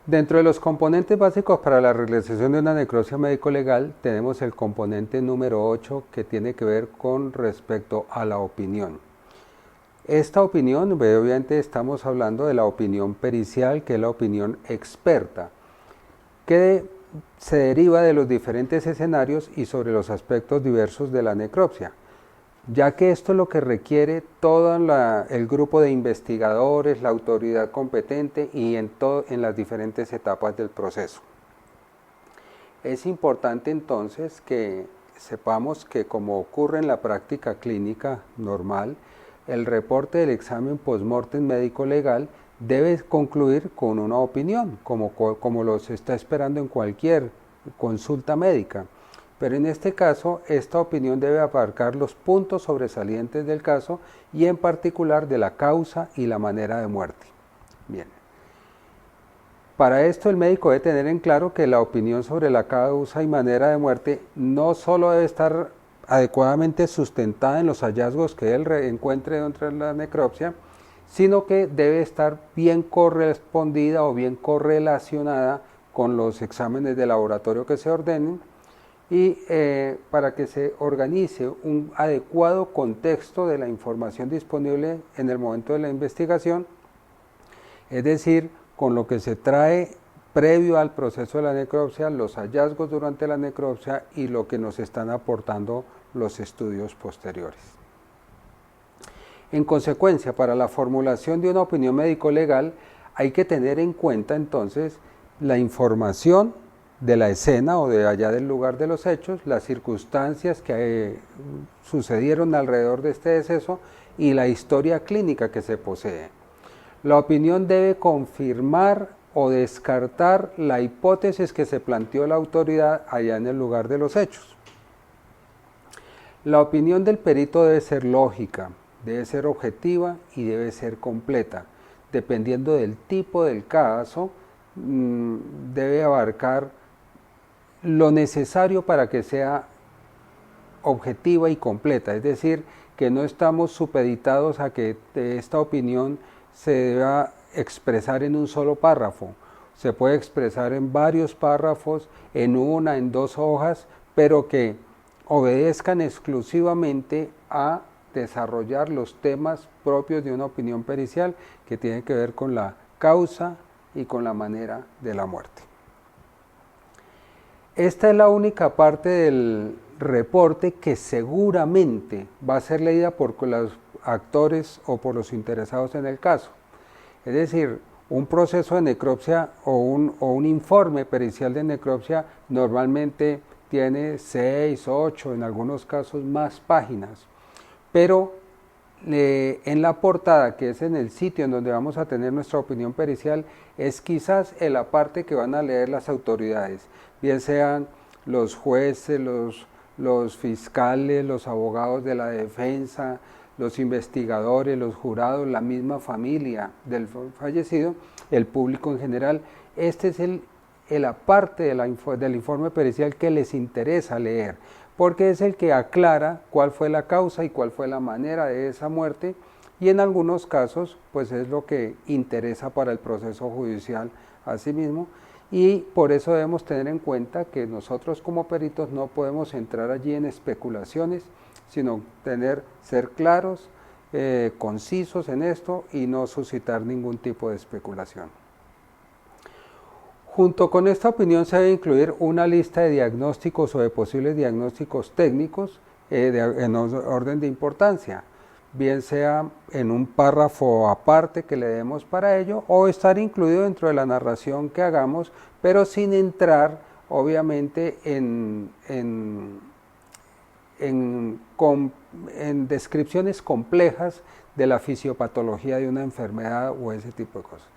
Dentro de los componentes básicos para la realización de una necropsia médico-legal tenemos el componente número 8 que tiene que ver con respecto a la opinión. Esta opinión, obviamente estamos hablando de la opinión pericial, que es la opinión experta, que se deriva de los diferentes escenarios y sobre los aspectos diversos de la necropsia, ya que esto es lo que requiere todo el grupo de investigadores, la autoridad competente y en las diferentes etapas del proceso. Es importante entonces que sepamos que, como ocurre en la práctica clínica normal, el reporte del examen post-mortem médico-legal debe concluir con una opinión, como lo se está esperando en cualquier consulta médica. Pero en este caso, esta opinión debe abarcar los puntos sobresalientes del caso y en particular de la causa y la manera de muerte. Bien. Para esto el médico debe tener en claro que la opinión sobre la causa y manera de muerte no solo debe estar adecuadamente sustentada en los hallazgos que él encuentre dentro de la necropsia, sino que debe estar bien correspondida o bien correlacionada con los exámenes de laboratorio que se ordenen, y para que se organice un adecuado contexto de la información disponible en el momento de la investigación, es decir, con lo que se trae previo al proceso de la necropsia, los hallazgos durante la necropsia y lo que nos están aportando los estudios posteriores. En consecuencia, para la formulación de una opinión médico-legal hay que tener en cuenta entonces la información de la escena o de allá del lugar de los hechos, las circunstancias que sucedieron alrededor de este deceso y la historia clínica que se posee. La opinión debe confirmar o descartar la hipótesis que se planteó la autoridad allá en el lugar de los hechos. La opinión del perito debe ser lógica, debe ser objetiva y debe ser completa. Dependiendo del tipo del caso, debe abarcar lo necesario para que sea objetiva y completa, es decir, que no estamos supeditados a que esta opinión se deba expresar en un solo párrafo. Se puede expresar en varios párrafos, en una, en dos hojas, pero que obedezcan exclusivamente a desarrollar los temas propios de una opinión pericial que tienen que ver con la causa y con la manera de la muerte. Esta es la única parte del reporte que seguramente va a ser leída por los actores o por los interesados en el caso. Es decir, un proceso de necropsia o un informe pericial de necropsia normalmente tiene 6, 8, en algunos casos más páginas, pero en la portada, que es en el sitio en donde vamos a tener nuestra opinión pericial, es quizás en la parte que van a leer las autoridades, bien sean los jueces, los fiscales, los abogados de la defensa, los investigadores, los jurados, la misma familia del fallecido, el público en general. Este es la parte del informe pericial que les interesa leer, porque es el que aclara cuál fue la causa y cuál fue la manera de esa muerte, y en algunos casos pues es lo que interesa para el proceso judicial asimismo, y por eso debemos tener en cuenta que nosotros como peritos no podemos entrar allí en especulaciones, sino ser claros, concisos en esto y no suscitar ningún tipo de especulación. Junto con esta opinión se debe incluir una lista de diagnósticos o de posibles diagnósticos técnicos en orden de importancia, bien sea en un párrafo aparte que le demos para ello o estar incluido dentro de la narración que hagamos, pero sin entrar obviamente en descripciones complejas de la fisiopatología de una enfermedad o ese tipo de cosas.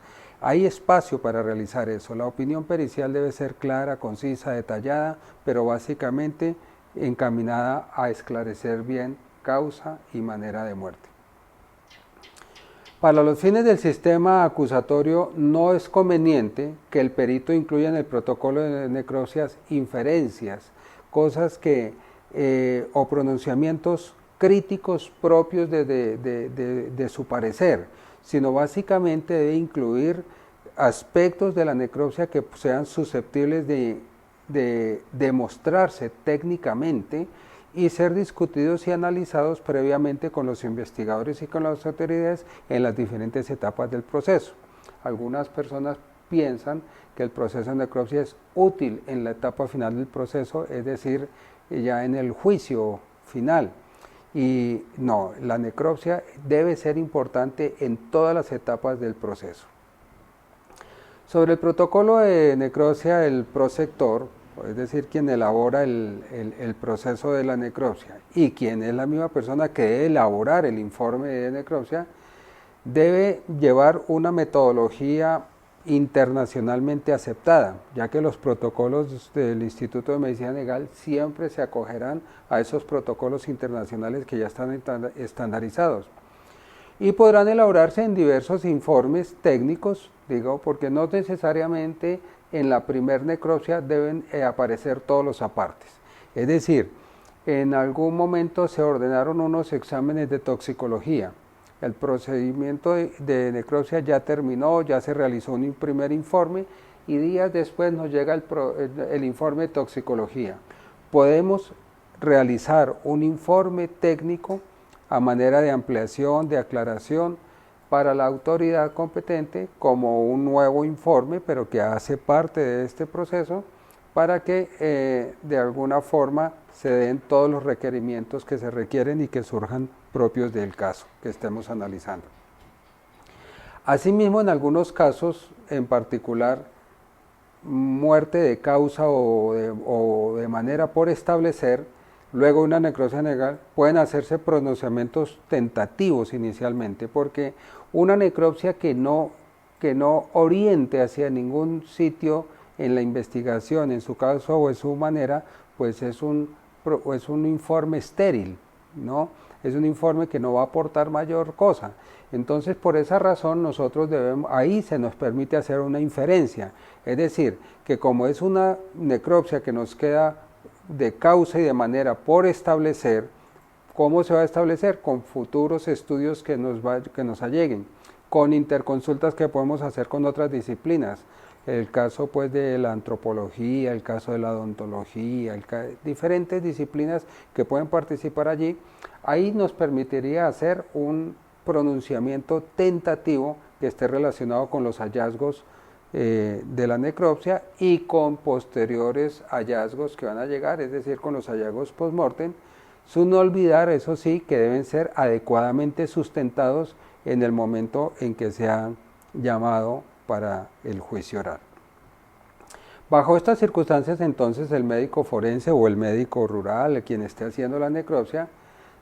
Hay espacio para realizar eso. La opinión pericial debe ser clara, concisa, detallada, pero básicamente encaminada a esclarecer bien causa y manera de muerte. Para los fines del sistema acusatorio no es conveniente que el perito incluya en el protocolo de necropsias inferencias, cosas que o pronunciamientos críticos propios de su parecer, sino básicamente debe incluir aspectos de la necropsia que sean susceptibles de demostrarse técnicamente y ser discutidos y analizados previamente con los investigadores y con las autoridades en las diferentes etapas del proceso. Algunas personas piensan que el proceso de necropsia es útil en la etapa final del proceso, es decir, ya en el juicio final. Y no, la necropsia debe ser importante en todas las etapas del proceso. Sobre el protocolo de necropsia, el prosector, es decir, quien elabora el proceso de la necropsia y quien es la misma persona que debe elaborar el informe de necropsia, debe llevar una metodología internacionalmente aceptada, ya que los protocolos del Instituto de Medicina Legal siempre se acogerán a esos protocolos internacionales que ya están estandarizados. Y podrán elaborarse en diversos informes técnicos, digo, porque no necesariamente en la primer necropsia deben aparecer todos los apartes. Es decir, en algún momento se ordenaron unos exámenes de toxicología. El procedimiento de necropsia ya terminó, ya se realizó un primer informe y días después nos llega el informe de toxicología. Podemos realizar un informe técnico a manera de ampliación, de aclaración para la autoridad competente como un nuevo informe, pero que hace parte de este proceso para que de alguna forma se den todos los requerimientos que se requieren y que surjan propios del caso que estemos analizando. Asimismo, en algunos casos, en particular, muerte de causa o de manera por establecer, luego una necropsia legal, pueden hacerse pronunciamientos tentativos inicialmente, porque una necropsia que no oriente hacia ningún sitio en la investigación, en su caso o en su manera, pues es un informe estéril, ¿no? Es un informe que no va a aportar mayor cosa. Entonces, por esa razón, nosotros ahí se nos permite hacer una inferencia. Es decir, que como es una necropsia que nos queda de causa y de manera por establecer, ¿cómo se va a establecer? Con futuros estudios que nos alleguen, con interconsultas que podemos hacer con otras disciplinas. El caso pues de la antropología, el caso de la odontología, diferentes disciplinas que pueden participar allí, ahí nos permitiría hacer un pronunciamiento tentativo que esté relacionado con los hallazgos de la necropsia y con posteriores hallazgos que van a llegar, es decir, con los hallazgos post-mortem, sin no olvidar, eso sí, que deben ser adecuadamente sustentados en el momento en que se han llamado para el juicio oral. Bajo estas circunstancias, entonces, el médico forense o el médico rural, quien esté haciendo la necropsia,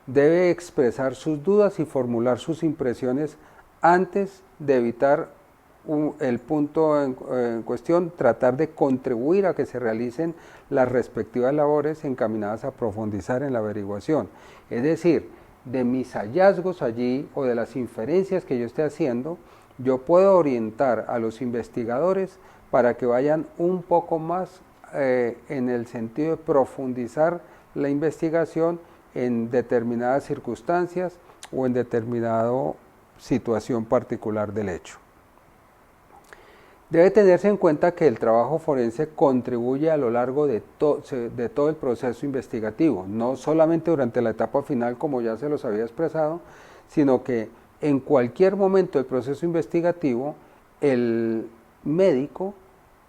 debe expresar sus dudas y formular sus impresiones antes de evitar el punto en cuestión, tratar de contribuir a que se realicen las respectivas labores encaminadas a profundizar en la averiguación. Es decir, de mis hallazgos allí o de las inferencias que yo esté haciendo, yo puedo orientar a los investigadores para que vayan un poco más en el sentido de profundizar la investigación en determinadas circunstancias o en determinada situación particular del hecho. Debe tenerse en cuenta que el trabajo forense contribuye a lo largo de todo el proceso investigativo, no solamente durante la etapa final como ya se los había expresado, sino que en cualquier momento del proceso investigativo el médico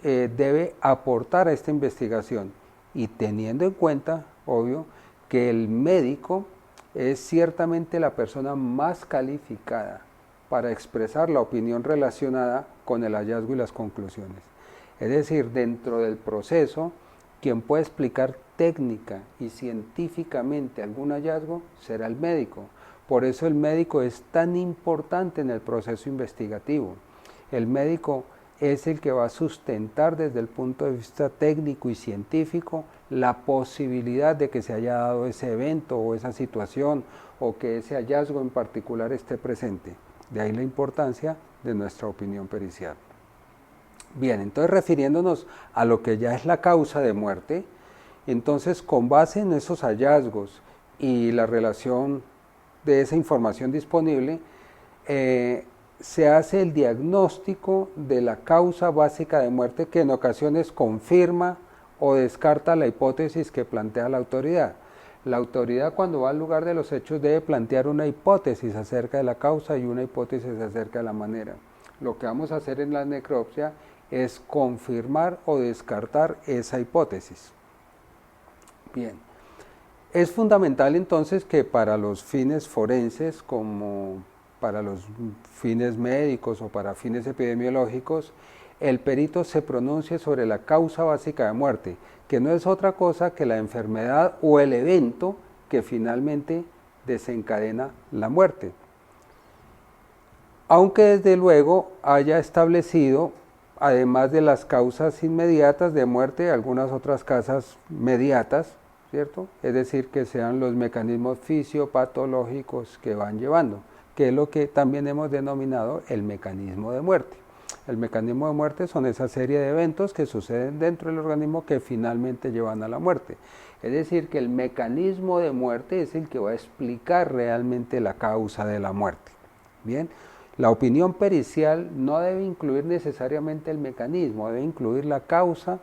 debe aportar a esta investigación y teniendo en cuenta, obvio, que el médico es ciertamente la persona más calificada para expresar la opinión relacionada con el hallazgo y las conclusiones. Es decir, dentro del proceso, quien puede explicar técnica y científicamente algún hallazgo será el médico. Por eso el médico es tan importante en el proceso investigativo. El médico es el que va a sustentar desde el punto de vista técnico y científico la posibilidad de que se haya dado ese evento o esa situación o que ese hallazgo en particular esté presente. De ahí la importancia de nuestra opinión pericial. Bien, entonces refiriéndonos a lo que ya es la causa de muerte, entonces con base en esos hallazgos y la relación de esa información disponible, se hace el diagnóstico de la causa básica de muerte, que en ocasiones confirma o descarta la hipótesis que plantea la autoridad. La autoridad, cuando va al lugar de los hechos, debe plantear una hipótesis acerca de la causa y una hipótesis acerca de la manera. Lo que vamos a hacer en la necropsia es confirmar o descartar esa hipótesis. Bien. Es fundamental entonces que para los fines forenses, como para los fines médicos o para fines epidemiológicos, el perito se pronuncie sobre la causa básica de muerte, que no es otra cosa que la enfermedad o el evento que finalmente desencadena la muerte. Aunque desde luego haya establecido, además de las causas inmediatas de muerte, algunas otras causas mediatas, ¿cierto? Es decir, que sean los mecanismos fisiopatológicos que van llevando, que es lo que también hemos denominado el mecanismo de muerte. El mecanismo de muerte son esa serie de eventos que suceden dentro del organismo que finalmente llevan a la muerte. Es decir, que el mecanismo de muerte es el que va a explicar realmente la causa de la muerte. Bien, la opinión pericial no debe incluir necesariamente el mecanismo, debe incluir la causa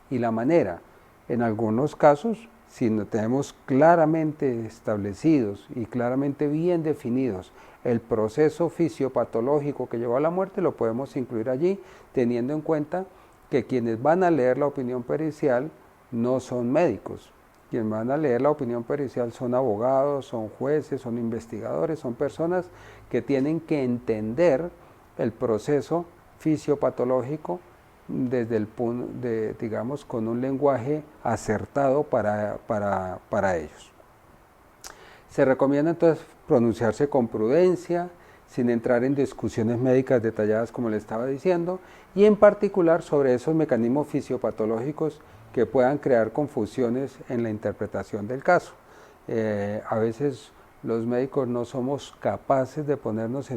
y la manera. En algunos casos, si no tenemos claramente establecidos y claramente bien definidos el proceso fisiopatológico que llevó a la muerte, lo podemos incluir allí, teniendo en cuenta que quienes van a leer la opinión pericial no son médicos. Quienes van a leer la opinión pericial son abogados, son jueces, son investigadores, son personas que tienen que entender el proceso fisiopatológico desde el punto de, digamos, con un lenguaje acertado para ellos. Se recomienda entonces pronunciarse con prudencia, sin entrar en discusiones médicas detalladas como le estaba diciendo, y en particular sobre esos mecanismos fisiopatológicos que puedan crear confusiones en la interpretación del caso. A veces los médicos no somos capaces de ponernos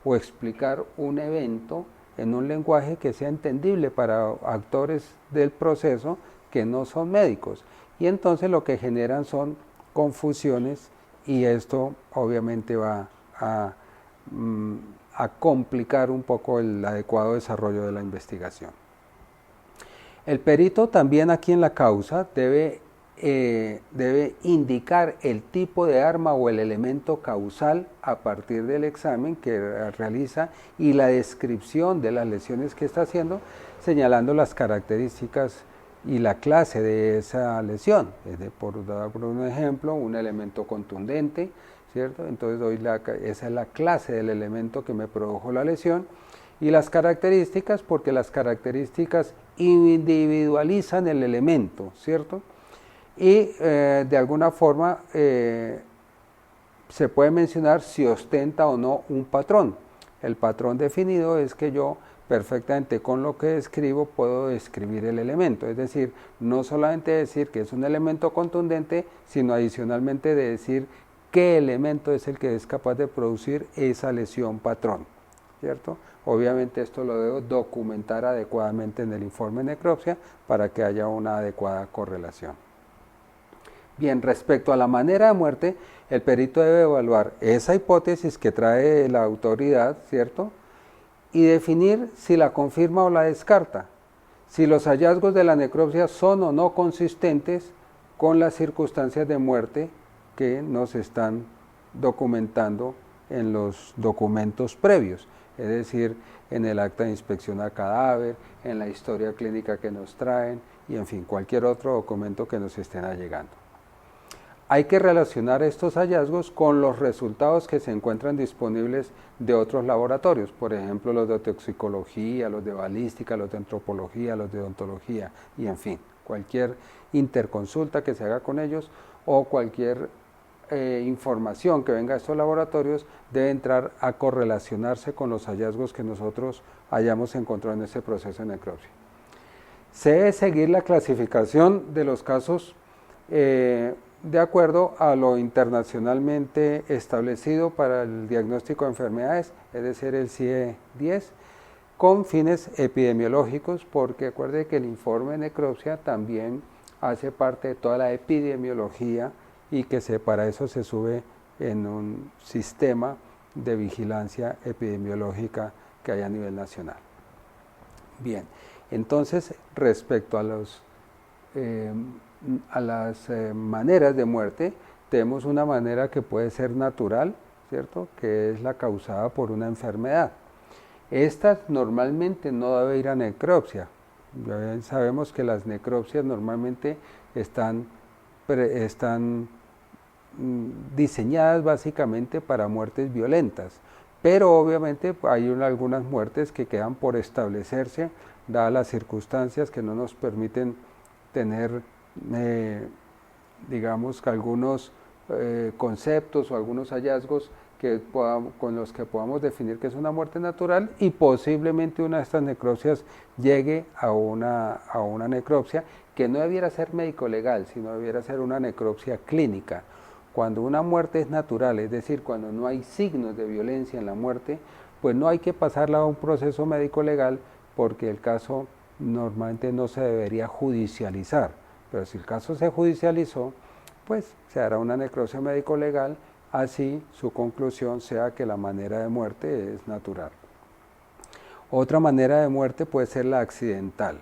o explicar un evento en un lenguaje que sea entendible para actores del proceso que no son médicos. Y entonces lo que generan son confusiones, y esto obviamente va a complicar un poco el adecuado desarrollo de la investigación. El perito también aquí en la causa debe indicar el tipo de arma o el elemento causal a partir del examen que realiza y la descripción de las lesiones que está haciendo, señalando las características y la clase de esa lesión. Por dar un ejemplo, un elemento contundente, ¿cierto? Entonces esa es la clase del elemento que me produjo la lesión, y las características, porque las características individualizan el elemento, ¿cierto? Y de alguna forma se puede mencionar si ostenta o no un patrón. El patrón definido es que yo perfectamente con lo que describo puedo describir el elemento, es decir, no solamente decir que es un elemento contundente, sino adicionalmente de decir qué elemento es el que es capaz de producir esa lesión patrón, ¿cierto? Obviamente esto lo debo documentar adecuadamente en el informe de necropsia para que haya una adecuada correlación. Bien, respecto a la manera de muerte, el perito debe evaluar esa hipótesis que trae la autoridad, ¿cierto?, y definir si la confirma o la descarta, si los hallazgos de la necropsia son o no consistentes con las circunstancias de muerte que nos están documentando en los documentos previos, es decir, en el acta de inspección a cadáver, en la historia clínica que nos traen y en fin, cualquier otro documento que nos estén allegando. Hay que relacionar estos hallazgos con los resultados que se encuentran disponibles de otros laboratorios, por ejemplo los de toxicología, los de balística, los de antropología, los de odontología y en fin, cualquier interconsulta que se haga con ellos o cualquier información que venga de estos laboratorios debe entrar a correlacionarse con los hallazgos que nosotros hayamos encontrado en ese proceso de necropsia. Se debe seguir la clasificación de los casos de acuerdo a lo internacionalmente establecido para el diagnóstico de enfermedades, es decir, el CIE-10, con fines epidemiológicos, porque recuerde que el informe de necropsia también hace parte de toda la epidemiología y que para eso se sube en un sistema de vigilancia epidemiológica que hay a nivel nacional. Bien, entonces respecto a las maneras de muerte, tenemos una manera que puede ser natural, ¿cierto? Que es la causada por una enfermedad. Esta normalmente no debe ir a necropsia. Ya sabemos que las necropsias normalmente están diseñadas básicamente para muertes violentas, pero obviamente hay algunas muertes que quedan por establecerse, dadas las circunstancias que no nos permiten tener, digamos, algunos conceptos o algunos hallazgos con los que podamos definir que es una muerte natural, y posiblemente una de estas necropsias llegue a una necropsia que no debiera ser médico-legal, sino debiera ser una necropsia clínica. Cuando una muerte es natural, es decir, cuando no hay signos de violencia en la muerte, pues no hay que pasarla a un proceso médico-legal, porque el caso normalmente no se debería judicializar. Pero si el caso se judicializó, pues se hará una necropsia médico-legal, así su conclusión sea que la manera de muerte es natural. Otra manera de muerte puede ser la accidental.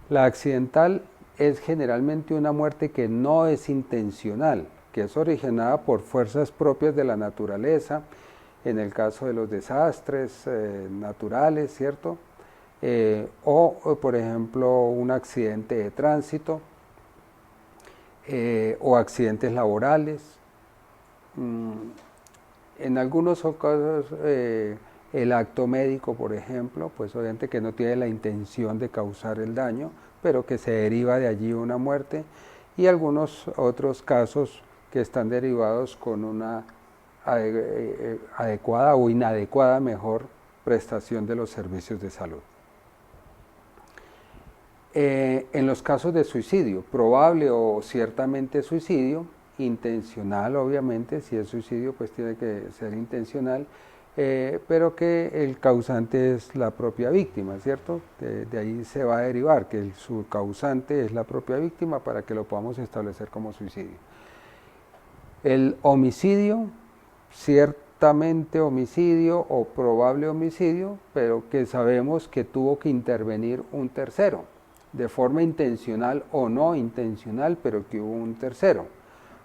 La accidental es generalmente una muerte que no es intencional, que es originada por fuerzas propias de la naturaleza, en el caso de los desastres naturales, ¿cierto? O, por ejemplo, un accidente de tránsito o accidentes laborales. En algunos casos, el acto médico, por ejemplo, pues obviamente que no tiene la intención de causar el daño, pero que se deriva de allí una muerte, y algunos otros casos que están derivados con una adecuada o inadecuada, mejor, prestación de los servicios de salud. En los casos de suicidio, probable o ciertamente suicidio, intencional obviamente, si es suicidio pues tiene que ser intencional, pero que el causante es la propia víctima, ¿cierto? De ahí se va a derivar que su causante es la propia víctima para que lo podamos establecer como suicidio. El homicidio, ciertamente homicidio o probable homicidio, pero que sabemos que tuvo que intervenir un tercero, de forma intencional o no intencional, pero que hubo un tercero.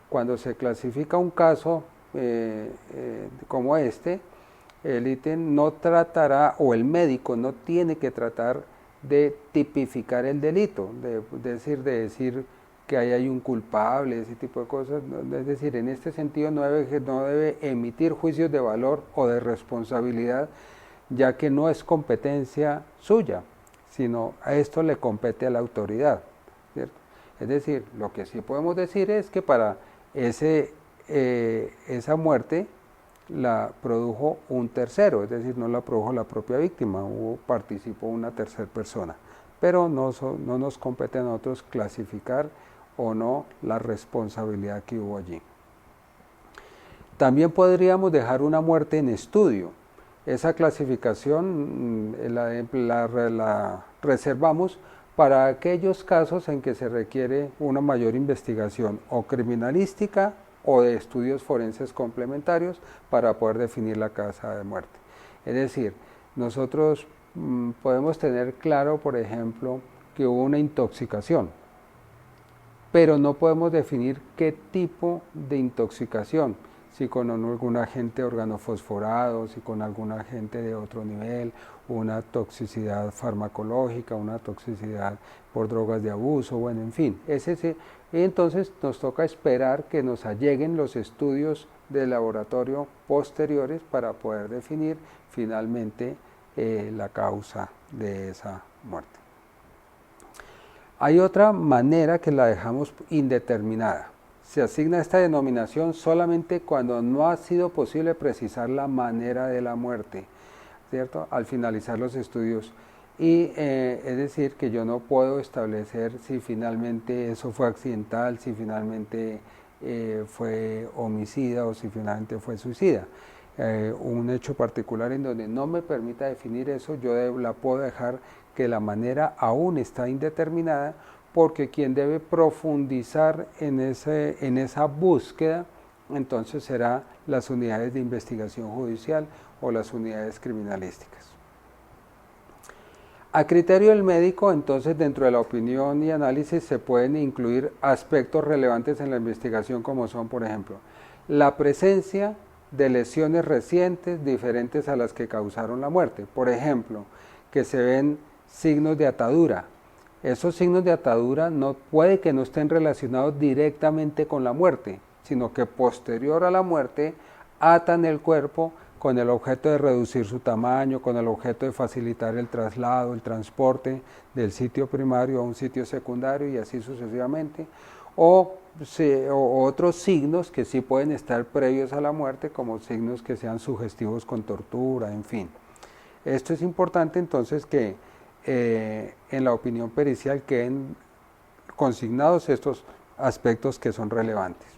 Cuando se clasifica un caso como este, el ítem no tratará, o el médico no tiene que tratar de tipificar el delito, de decir que ahí hay un culpable, ese tipo de cosas. Es decir, en este sentido no debe emitir juicios de valor o de responsabilidad, ya que no es competencia suya, sino a esto le compete a la autoridad, ¿cierto? Es decir, lo que sí podemos decir es que para esa muerte la produjo un tercero, es decir, no la produjo la propia víctima, participó una tercera persona, pero no nos compete a nosotros clasificar o no la responsabilidad que hubo allí. También podríamos dejar una muerte en estudio. Esa clasificación la reservamos para aquellos casos en que se requiere una mayor investigación o criminalística o de estudios forenses complementarios para poder definir la causa de muerte. Es decir, nosotros podemos tener claro, por ejemplo, que hubo una intoxicación, pero no podemos definir qué tipo de intoxicación, si con algún agente organofosforado, si con algún agente de otro nivel, una toxicidad farmacológica, una toxicidad por drogas de abuso, bueno, en fin. Entonces nos toca esperar que nos alleguen los estudios de laboratorio posteriores para poder definir finalmente la causa de esa muerte. Hay otra manera que la dejamos indeterminada. Se asigna esta denominación solamente cuando no ha sido posible precisar la manera de la muerte, ¿cierto? Al finalizar los estudios. Y es decir, que yo no puedo establecer si finalmente eso fue accidental, si finalmente fue homicida o si finalmente fue suicida. Un hecho particular en donde no me permita definir eso, yo la puedo dejar que la manera aún está indeterminada, porque quien debe profundizar en esa búsqueda, entonces será las unidades de investigación judicial o las unidades criminalísticas. A criterio del médico, entonces, dentro de la opinión y análisis se pueden incluir aspectos relevantes en la investigación como son, por ejemplo, la presencia de lesiones recientes diferentes a las que causaron la muerte. Por ejemplo, que se ven signos de atadura. Esos signos de atadura puede que no estén relacionados directamente con la muerte, sino que posterior a la muerte atan el cuerpo con el objeto de reducir su tamaño, con el objeto de facilitar el traslado, el transporte del sitio primario a un sitio secundario y así sucesivamente, o otros signos que sí pueden estar previos a la muerte, como signos que sean sugestivos con tortura, en fin. Esto es importante entonces que en la opinión pericial queden consignados estos aspectos que son relevantes.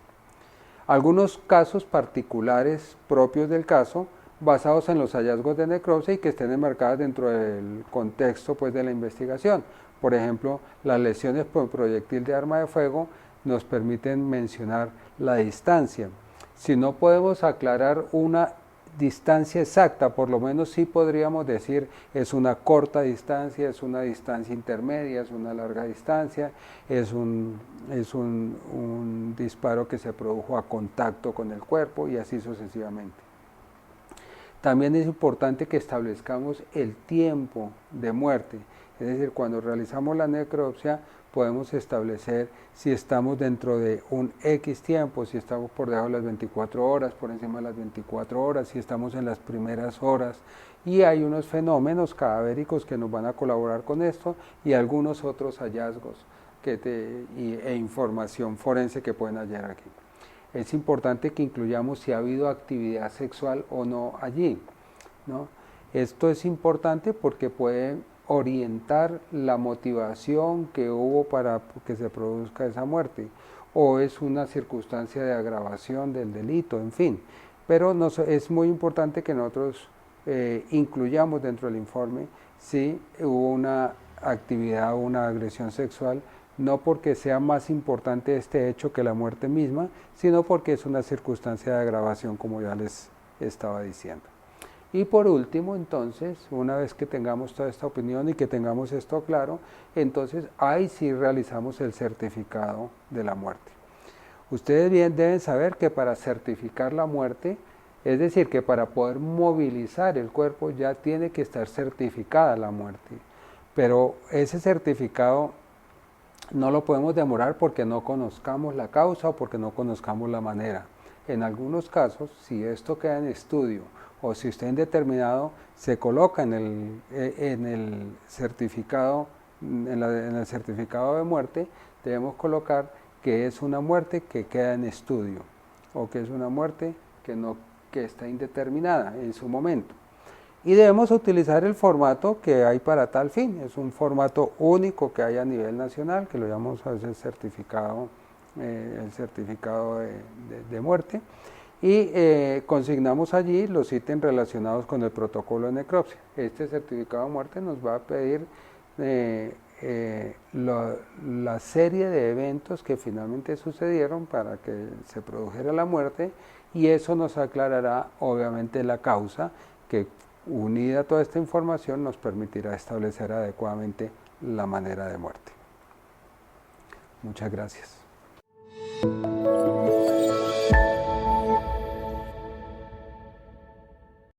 Algunos casos particulares propios del caso, basados en los hallazgos de necropsia y que estén enmarcadas dentro del contexto pues, de la investigación. Por ejemplo, las lesiones por proyectil de arma de fuego nos permiten mencionar la distancia. Si no podemos aclarar una distancia exacta, por lo menos sí podríamos decir es una corta distancia, es una distancia intermedia, es una larga distancia, es un disparo que se produjo a contacto con el cuerpo y así sucesivamente. También es importante que establezcamos el tiempo de muerte, es decir, cuando realizamos la necropsia podemos establecer si estamos dentro de un X tiempo, si estamos por debajo de las 24 horas, por encima de las 24 horas, si estamos en las primeras horas. Y hay unos fenómenos cadavéricos que nos van a colaborar con esto y algunos otros hallazgos e información forense que pueden hallar aquí. Es importante que incluyamos si ha habido actividad sexual o no allí, ¿no? Esto es importante porque puede orientar la motivación que hubo para que se produzca esa muerte, o es una circunstancia de agravación del delito, en fin. Pero es muy importante que nosotros incluyamos dentro del informe si hubo una actividad o una agresión sexual, no porque sea más importante este hecho que la muerte misma, sino porque es una circunstancia de agravación, como ya les estaba diciendo. Y por último, entonces, una vez que tengamos toda esta opinión y que tengamos esto claro, entonces ahí sí realizamos el certificado de la muerte. Ustedes bien deben saber que para certificar la muerte, es decir, que para poder movilizar el cuerpo ya tiene que estar certificada la muerte. Pero ese certificado no lo podemos demorar porque no conozcamos la causa o porque no conozcamos la manera. En algunos casos, si esto queda en estudio o si está indeterminado, se coloca en el certificado, en el certificado de muerte, debemos colocar que es una muerte que queda en estudio o que es una muerte que está indeterminada en su momento. Y debemos utilizar el formato que hay para tal fin. Es un formato único que hay a nivel nacional, que lo llamamos a veces el certificado de muerte. Y consignamos allí los ítems relacionados con el protocolo de necropsia. Este certificado de muerte nos va a pedir la serie de eventos que finalmente sucedieron para que se produjera la muerte, y eso nos aclarará obviamente la causa, que unida a toda esta información nos permitirá establecer adecuadamente la manera de muerte. Muchas gracias.